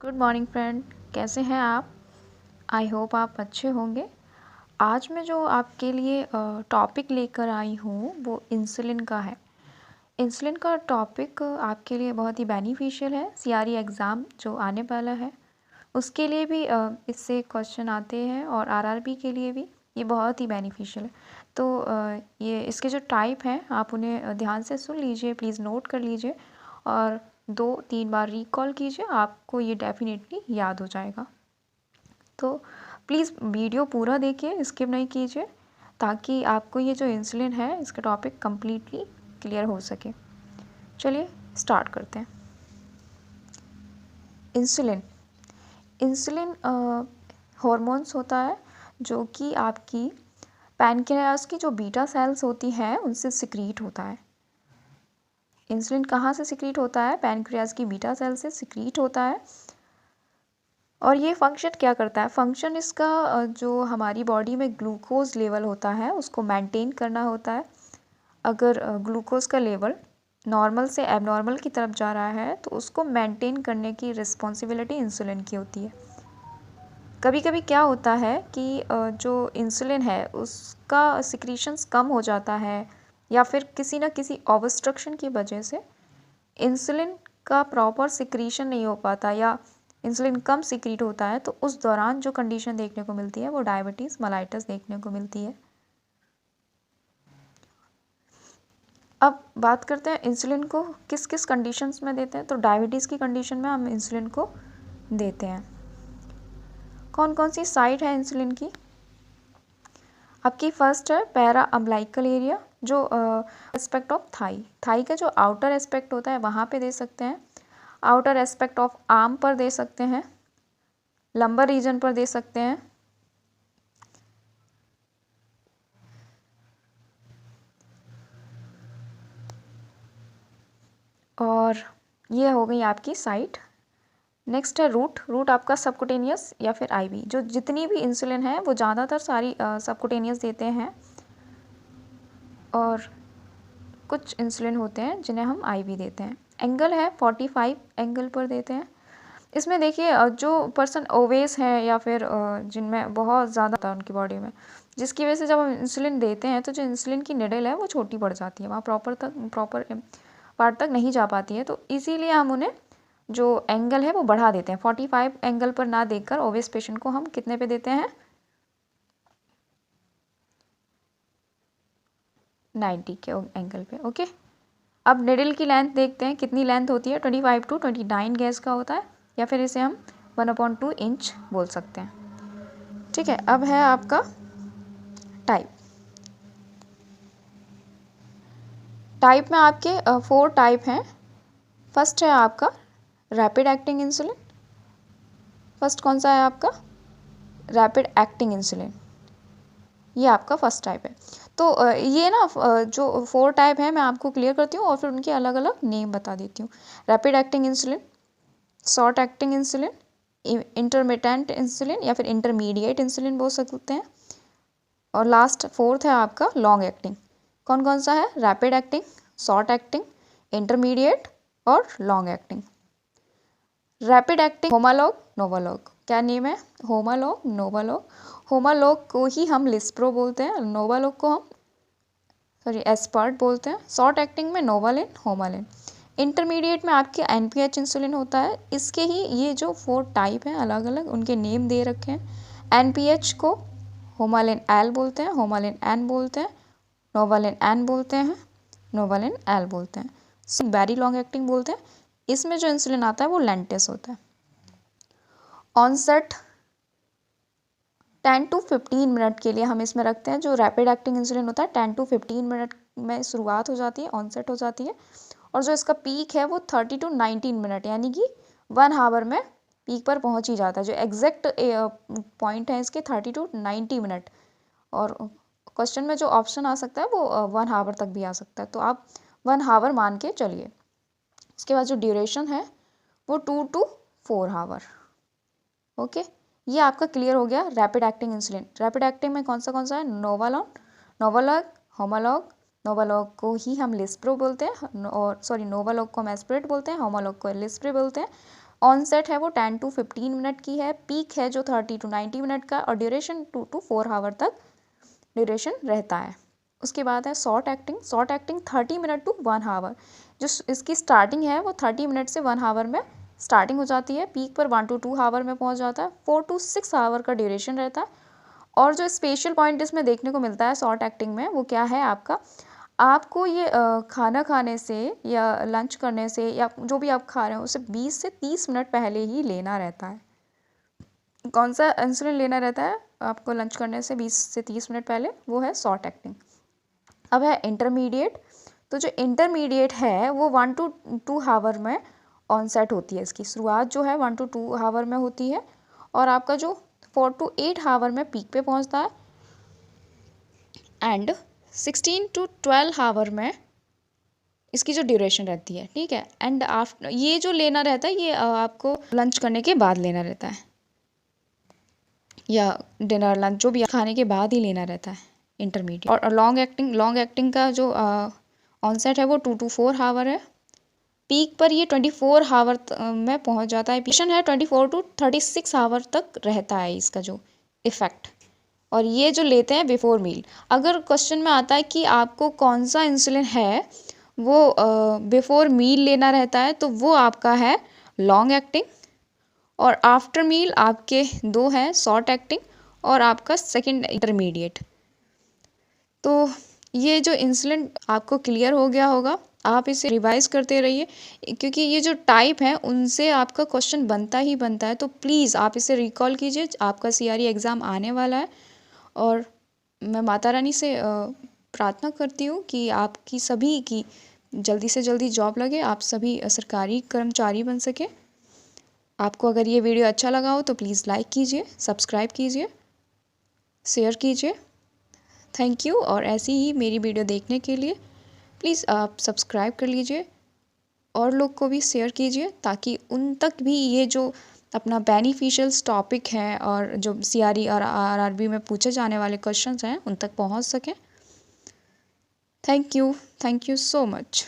Good morning friend, कैसे हैं आप? आई होप आप अच्छे होंगे। आज मैं जो आपके लिए टॉपिक लेकर आई हूँ वो इंसुलिन का है। इंसुलिन का टॉपिक आपके लिए बहुत ही बेनिफिशियल है। सीआरई एग्ज़ाम जो आने वाला है उसके लिए भी इससे क्वेश्चन आते हैं और आरआरबी के लिए भी ये बहुत ही बेनिफिशियल है। तो ये इसके जो टाइप हैं आप उन्हें ध्यान से सुन लीजिए, प्लीज़ नोट कर लीजिए और 2-3 बार रिकॉल कीजिए, आपको ये डेफिनेटली याद हो जाएगा। तो प्लीज़ वीडियो पूरा देखिए, स्किप नहीं कीजिए ताकि आपको ये जो इंसुलिन है इसका टॉपिक कम्प्लीटली क्लियर हो सके। चलिए स्टार्ट करते हैं। इंसुलिन इंसुलिन हॉर्मोन्स होता है जो कि आपकी पैनक्रियाज की जो बीटा सेल्स होती हैं उनसे सिक्रीट होता है। इंसुलिन कहाँ से सिक्रीट होता है? पैनक्रियाज की बीटा सेल से सिक्रीट होता है। और ये फंक्शन क्या करता है? फंक्शन इसका जो हमारी बॉडी में ग्लूकोज लेवल होता है उसको मेंटेन करना होता है। अगर ग्लूकोज का लेवल नॉर्मल से एबनॉर्मल की तरफ जा रहा है तो उसको मेंटेन करने की रिस्पॉन्सिबिलिटी इंसुलिन की होती है। कभी कभी क्या होता है कि जो इंसुलिन है उसका सिक्रीशंस कम हो जाता है या फिर किसी न किसी ऑब्स्ट्रक्शन की वजह से इंसुलिन का प्रॉपर सिक्रीशन नहीं हो पाता या इंसुलिन कम सिक्रीट होता है, तो उस दौरान जो कंडीशन देखने को मिलती है वो डायबिटीज़ मेलाइटस देखने को मिलती है। अब बात करते हैं इंसुलिन को किस किस कंडीशंस में देते हैं। तो डायबिटीज़ की कंडीशन में हम इंसुलिन को देते हैं। कौन कौन सी साइट है इंसुलिन की? आपकी फर्स्ट है पैरा अम्बिलिकल एरिया, जो एस्पेक्ट ऑफ थाई का जो आउटर एस्पेक्ट होता है वहाँ पे दे सकते हैं। आउटर एस्पेक्ट ऑफ आर्म पर दे सकते हैं। लंबर रीजन पर दे सकते हैं। और ये हो गई आपकी साइट। नेक्स्ट है रूट आपका सबकुटेनियस या फिर आईवी। जो जितनी भी इंसुलिन है वो ज़्यादातर सारी सबकुटेनियस देते हैं और कुछ इंसुलिन होते हैं जिन्हें हम आईवी देते हैं। एंगल है 45 एंगल पर देते हैं। इसमें देखिए जो पर्सन ओवेस है या फिर जिनमें बहुत ज़्यादा होता है उनकी बॉडी में, जिसकी वजह से जब हम इंसुलिन देते हैं तो जो इंसुलिन की निडल है वो छोटी पड़ जाती है, वहाँ प्रॉपर पार्ट तक नहीं जा पाती है। तो इसीलिए हम उन्हें जो एंगल है वो बढ़ा देते हैं। 45 एंगल पर ना देकर ओवेस पेशेंट को हम कितने पे देते हैं? 90 के एंगल पे। ओके, अब निडल की लेंथ देखते हैं कितनी लेंथ होती है। 25 to 29 गैस का होता है या फिर इसे हम 1/2 इंच बोल सकते हैं। ठीक है, अब है आपका टाइप। टाइप में आपके 4 टाइप हैं। फर्स्ट है आपका रैपिड एक्टिंग इंसुलिन। फर्स्ट कौन सा है आपका? रैपिड एक्टिंग इंसुलिन, ये आपका फर्स्ट टाइप है। तो ये ना जो 4 टाइप है मैं आपको क्लियर करती हूँ और फिर उनके अलग अलग नेम बता देती हूँ। Rapid acting insulin, short acting insulin, intermittent insulin या फिर इंटरमीडिएट इंसुलिन बोल सकते हैं। और लास्ट फोर्थ है आपका लॉन्ग एक्टिंग। कौन कौन सा है? Rapid acting, short acting, intermediate और लॉन्ग एक्टिंग। रैपिड एक्टिंग होमालॉग नोवालॉग, क्या नेम है? होमालॉग नोवालॉग। होमालॉग को ही हम लिस्प्रो बोलते हैं, नोवालॉग को हम एस्पर्ट बोलते हैं। शॉर्ट एक्टिंग में नोवालिन, होमालिन। इंटरमीडिएट में आपके एनपीएच इंसुलिन होता है। इसके ही ये जो 4 टाइप हैं अलग अलग उनके नेम दे रखे हैं। एनपीएच को होमालिन एल बोलते हैं, होमालिन एन बोलते हैं, नोवालिन एन बोलते हैं, नोवालिन एल बोलते हैं। वेरी लॉन्ग एक्टिंग बोलते हैं। इसमें जो इंसुलिन आता है वो लेंटेस होता है। ऑनसेट 10 to 15 मिनट के लिए हम इसमें रखते हैं। जो रैपिड एक्टिंग इंसुलिन होता है 10 to 15 मिनट में शुरुआत हो जाती है, ऑनसेट हो जाती है। और जो इसका पीक है वो 30 to 19 मिनट यानी कि 1 आवर में पीक पर पहुंच ही जाता है। जो एग्जैक्ट पॉइंट है इसके 30 to 90 मिनट। और क्वेश्चन में जो ऑप्शन आ सकता है वो 1 आवर तक भी आ सकता है, तो आप 1 आवर मान के चलिए। उसके बाद जो ड्यूरेशन है वो 2 to 4 आवर। ओके, ये आपका क्लियर हो गया rapid acting insulin. Rapid acting में कौन सा है? नोवालॉग, होमालॉग। नोवालॉग को ही हम लिस्प्रो बोलते हैं और नोवालॉग को हम एस्पिरेट बोलते हैं, होमालॉग को लिस्प्रो बोलते हैं। ऑनसेट है वो 10 to 15 मिनट की है, पीक है जो 30 to 90 मिनट का, और ड्यूरेशन 2 to 4 आवर तक ड्यूरेशन रहता है। उसके बाद है short acting. Short acting 30 minute to 1 hour. जो इसकी स्टार्टिंग है वो 30 मिनट से 1 आवर में स्टार्टिंग हो जाती है, पीक पर 1 to 2 आवर में पहुंच जाता है, 4 to 6 आवर का ड्यूरेशन रहता है। और जो स्पेशल पॉइंट इसमें देखने को मिलता है शॉर्ट एक्टिंग में, वो क्या है आपका, आपको ये खाना खाने से या लंच करने से या जो भी आप खा रहे हो उसे 20 से 30 मिनट पहले ही लेना रहता है। कौन सा इंसुलिन लेना रहता है आपको लंच करने से 20 से 30 मिनट पहले, वो है शॉर्ट एक्टिंग। अब है इंटरमीडिएट। तो जो इंटरमीडिएट है वो 1 to 2 आवर में ऑनसेट होती है। इसकी शुरुआत जो है 1 to 2 आवर में होती है, और आपका जो 4 to 8 आवर में पीक पे पहुंचता है, एंड 16 to 12 आवर में इसकी जो ड्यूरेशन रहती है। ठीक है, एंड आफ्टर ये जो लेना रहता है ये आपको लंच करने के बाद लेना रहता है, या डिनर लंच जो भी खाने के बाद ही लेना रहता है इंटरमीडिएट। और लॉन्ग एक्टिंग का जो ऑनसेट है वो 2 to 4 आवर है, पीक पर ये 24 आवर में पहुंच जाता है। पीशन है 24 to 36 आवर तक रहता है इसका जो इफ़ेक्ट। और ये जो लेते हैं बिफोर मील। अगर क्वेश्चन में आता है कि आपको कौन सा इंसुलिन है वो बिफोर मील लेना रहता है, तो वो आपका है लॉन्ग एक्टिंग, और आफ्टर मील आपके दो हैं, शॉर्ट एक्टिंग और आपका सेकंड इंटरमीडिएट। तो ये जो इंसुलिन आपको क्लियर हो गया होगा, आप इसे रिवाइज करते रहिए, क्योंकि ये जो टाइप है उनसे आपका क्वेश्चन बनता ही बनता है। तो प्लीज़ आप इसे रिकॉल कीजिए, आपका CRE एग्ज़ाम आने वाला है, और मैं माता रानी से प्रार्थना करती हूँ कि आपकी सभी की जल्दी से जल्दी जॉब लगे, आप सभी सरकारी कर्मचारी बन सके। आपको अगर ये वीडियो अच्छा लगा हो तो प्लीज़ लाइक कीजिए, सब्सक्राइब कीजिए, शेयर कीजिए। Thank you. और ऐसी ही मेरी वीडियो देखने के लिए प्लीज़ आप सब्सक्राइब कर लीजिए, और लोग को भी शेयर कीजिए, ताकि उन तक भी ये जो अपना बेनिफिशियल टॉपिक है और जो CRE और RRB में पूछे जाने वाले क्वेश्चंस हैं उन तक पहुंच सकें। Thank you so much.